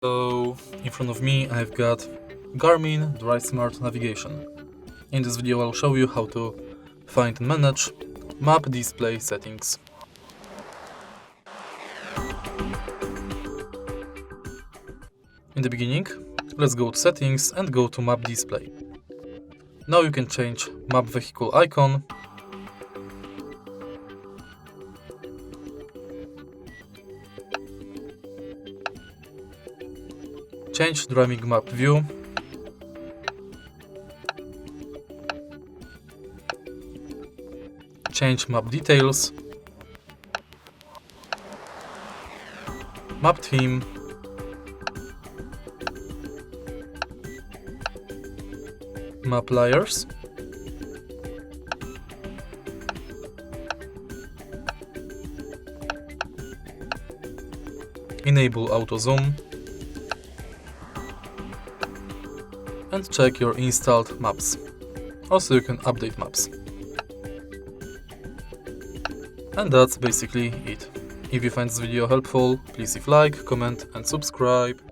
So in front of me I've got GARMIN DriveSmart navigation. In this video I'll show you how to find and manage map display settings. In the beginning, let's go to settings and go to map display. Now you can change map vehicle icon, change driving map view, change map details, map theme, map layers, enable auto zoom, and check your installed maps. Also you can update maps. And that's basically it. If you find this video helpful, please leave like, comment and subscribe.